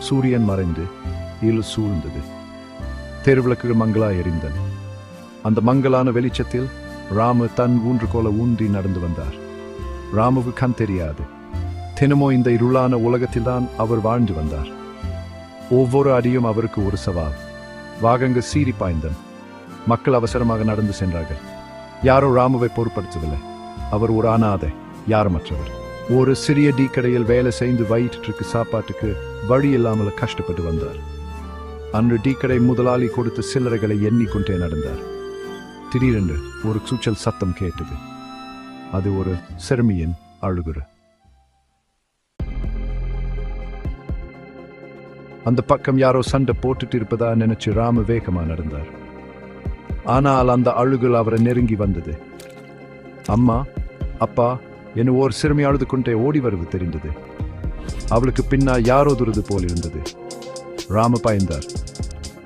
சூரியன் மறைந்து இருள் சூழ்ந்தது. தெருவிளக்குகள் மங்களாய் எரிந்தன. அந்த மங்கலான வெளிச்சத்தில் ராமு தன் ஊன்றுகோலை ஊன்றி நடந்து வந்தார். ராமுக்கு கண் தெரியாது. தினமோ இந்த இருளான உலகத்தில்தான் அவர் வாழ்ந்து வந்தார். ஒவ்வொரு அடியும் அவருக்கு ஒரு சவால். வாகங்கள் சீறி பாய்ந்தன. மக்கள் அவசரமாக நடந்து சென்றார்கள். யாரோ ராமுவை பொருட்படுத்தவில்லை. அவர் ஒரு அனாதை, யாருமற்றவர். ஒரு சிறிய டீ கடையில் வேலை செய்து வயிற்றுக்கு சாப்பாட்டுக்கு வழி இல்லாமல் கஷ்டப்பட்டு வந்தார். அன்று டீ கடை முதலாளி கொடுத்த சில்லறைகளை எண்ணிக்கொண்டே நடந்தார். திடீரென்று ஒரு சூச்சல் சத்தம் கேட்டது. அது ஒரு சிறுமியின் அழுகுற. அந்த பக்கம் யாரோ சண்டை போட்டுட்டு இருப்பதா நினைச்சு ராமு வேகமா நடந்தார். ஆனால் அந்த அழுகுல் அவரை நெருங்கி வந்தது. அம்மா, அப்பா என ஒரு சிறுமி அழுது கொண்டே ஓடி வருவது தெரிந்தது. அவளுக்கு பின்னால் யாரோ துருது போல் இருந்தது. ராமு பயந்தார்.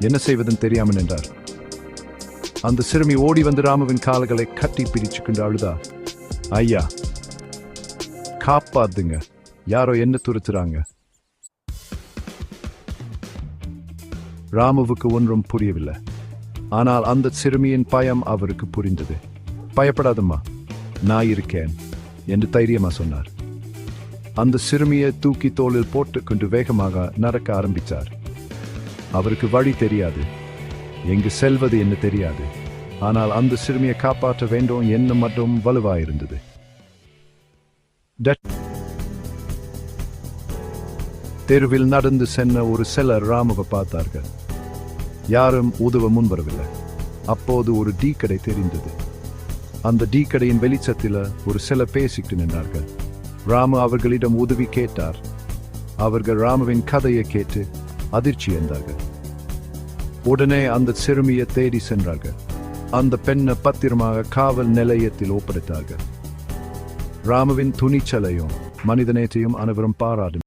என்ன செய்வதுன்னு தெரியாமல் நின்றார். அந்த சிறுமி ஓடி வந்து ராமுவின் கால்களை கட்டி பிடிச்சு கொண்டு அழுதா, ஐயா காப்பாத்துங்க, யாரோ என்ன துருத்துறாங்க. ராமுவுக்கு ஒன்றும் புரியவில்லை. ஆனால் அந்த சிறுமியின் பயம் அவருக்கு புரிந்தது. பயப்படாதம்மா, நான் இருக்கேன் என்று தைரியமா சொன்னார். அந்த சிறுமியை தூக்கி தோளில் போட்டுக்கொண்டு வேகமாக நடக்க ஆரம்பித்தார். அவருக்கு வழி தெரியாது, எங்கு செல்வது என்ன தெரியாது. ஆனால் அந்த சிறுமியை காப்பாற்ற வேண்டும் என்ன மட்டும் வலுவாயிருந்தது. தெருவில் நடந்து சென்ற ஒரு சிலர் ராமுவை பார்த்தார்கள். யாரும் உதவ முன்வரவில்லை. அப்போது ஒரு டீ கடை தெரிந்தது. அந்த டீ கடையின் வெளிச்சத்தில் ஒரு சிலர் பேசிக்கிட்டு நின்றார்கள். ராமு அவர்களிடம் உதவி கேட்டார். அவர்கள் ராமுவின் கதையை கேட்டு அதிர்ச்சி அடைந்தார்கள். உடனே அந்த சிறுமியை தேடி சென்றார்கள். அந்த பெண்ணை பத்திரமாக காவல் நிலையத்தில் ஒப்படைத்தார்கள். ராமுவின் துணிச்சலையும் மனிதநேயத்தையும் அனைவரும் பாராட்டு